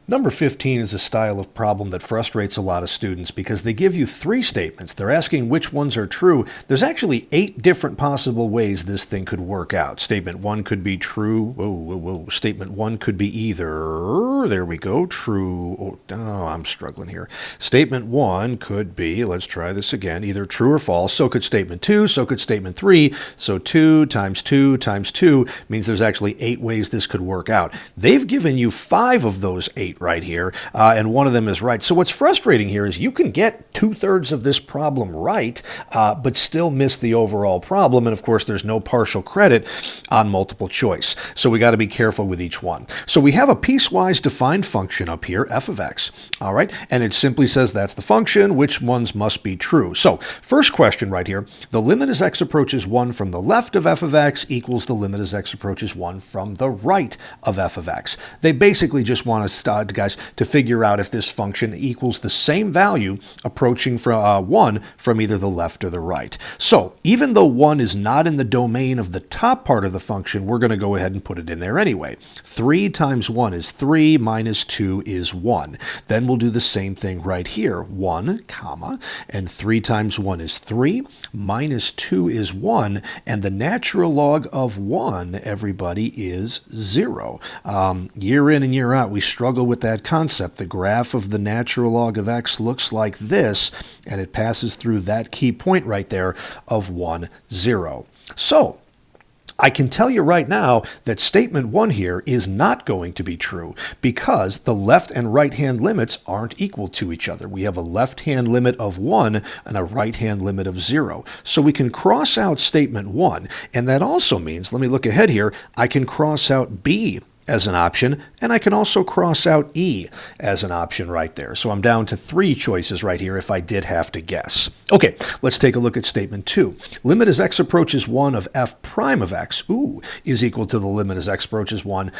Number 15 is a style of problem that frustrates a lot of students because they give you three statements. They're asking which ones are true. There's actually 8 different possible ways this thing could work out. Statement 1 could be true. Whoa. Statement 1 could be either, there we go, true. Oh, I'm struggling here. Statement 1 could be, let's try this again, either true or false. So could statement 2, so could statement 3. So 2 times 2 times 2 means there's actually 8 ways this could work out. They've given you 5 of those 8 right here, and one of them is right. So what's frustrating here is you can get 2/3 of this problem right, but still miss the overall problem. And of course, there's no partial credit on multiple choice. So we got to be careful with each one. So we have a piecewise defined function up here, f of x. All right, and it simply says that's the function. Which ones must be true? So first question right here: the limit as x approaches 1 from the left of f of x equals the limit as x approaches 1 from the right of f of x. They basically just want us, guys, to figure out if this function equals the same value approaching from 1 from either the left or the right. So even though 1 is not in the domain of the top part of the function, we're going to go ahead and put it in there anyway. 3 times 1 is 3 minus 2 is 1. Then we'll do the same thing right here. 1, comma, and 3 times 1 is 3, minus 2 is 1, and the natural log of 1, everybody, is 0. Year in and year out, we struggle with that concept. The graph of the natural log of x looks like this, and it passes through that key point right there of 1, 0. So I can tell you right now that statement 1 here is not going to be true because the left and right hand limits aren't equal to each other. We have a left hand limit of 1 and a right hand limit of 0. So we can cross out statement 1, and that also means, let me look ahead here, I can cross out B as an option, and I can also cross out E as an option right there. So I'm down to 3 choices right here if I did have to guess. Okay, let's take a look at statement 2. Limit as x approaches 1 of f prime of x, is equal to the limit as x approaches 1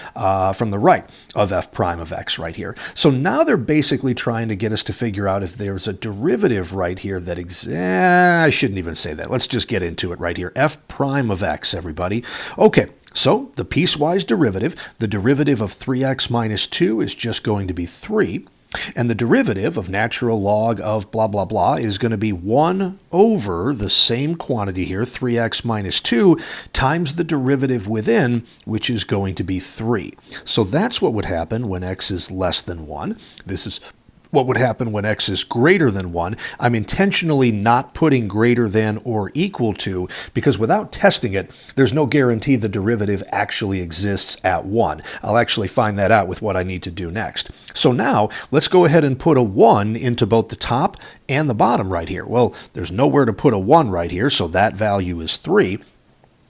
from the right of f prime of x right here. So now they're basically trying to get us to figure out if there's a derivative right here that I shouldn't even say that. Let's just get into it right here. F prime of x, everybody. Okay. So the piecewise derivative, the derivative of 3x minus 2 is just going to be 3. And the derivative of natural log of blah, blah, blah is going to be 1 over the same quantity here, 3x minus 2, times the derivative within, which is going to be 3. So that's what would happen when x is less than 1. This is what would happen when x is greater than 1. I'm intentionally not putting greater than or equal to because without testing it, there's no guarantee the derivative actually exists at 1. I'll actually find that out with what I need to do next. So now let's go ahead and put a 1 into both the top and the bottom right here. Well, there's nowhere to put a 1 right here, so that value is 3.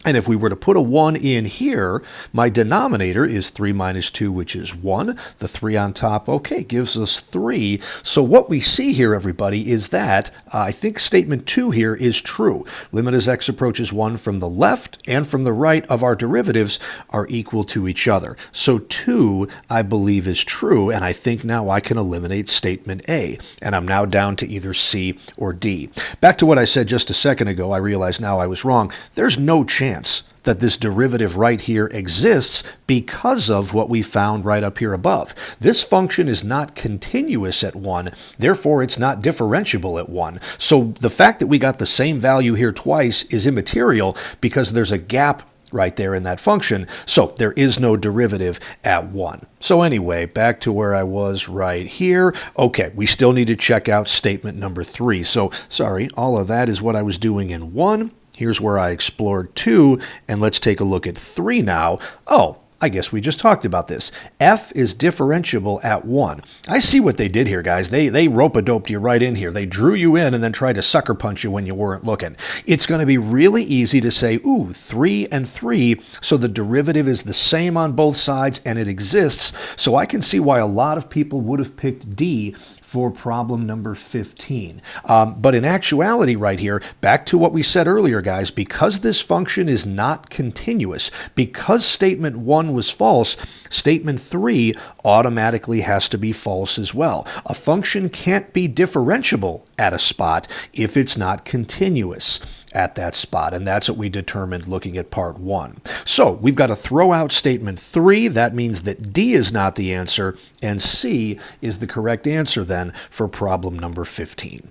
And if we were to put a 1 in here, my denominator is 3 minus 2, which is 1. The 3 on top, okay, gives us 3. So what we see here, everybody, is that I think statement 2 here is true. Limit as x approaches 1 from the left and from the right of our derivatives are equal to each other. So 2, I believe, is true, and I think now I can eliminate statement A. And I'm now down to either C or D. Back to what I said just a second ago, I realize now I was wrong. There's no chance that this derivative right here exists because of what we found right up here above. This function is not continuous at 1, therefore it's not differentiable at 1. So the fact that we got the same value here twice is immaterial because there's a gap right there in that function, so there is no derivative at 1. So anyway, back to where I was right here. Okay, we still need to check out statement number 3. So, sorry, all of that is what I was doing in 1. Here's where I explored 2, and let's take a look at 3 now. Oh, I guess we just talked about this. F is differentiable at 1. I see what they did here, guys. They rope-a-doped you right in here. They drew you in and then tried to sucker punch you when you weren't looking. It's going to be really easy to say, 3 and 3, so the derivative is the same on both sides and it exists. So I can see why a lot of people would have picked D for problem number 15. But in actuality right here, back to what we said earlier, guys, because this function is not continuous, because statement 1 was false, statement 3 automatically has to be false as well. A function can't be differentiable at a spot if it's not continuous. at that spot, and that's what we determined looking at part 1. So we've got to throw out statement 3. That means that D is not the answer, and C is the correct answer then for problem number 15.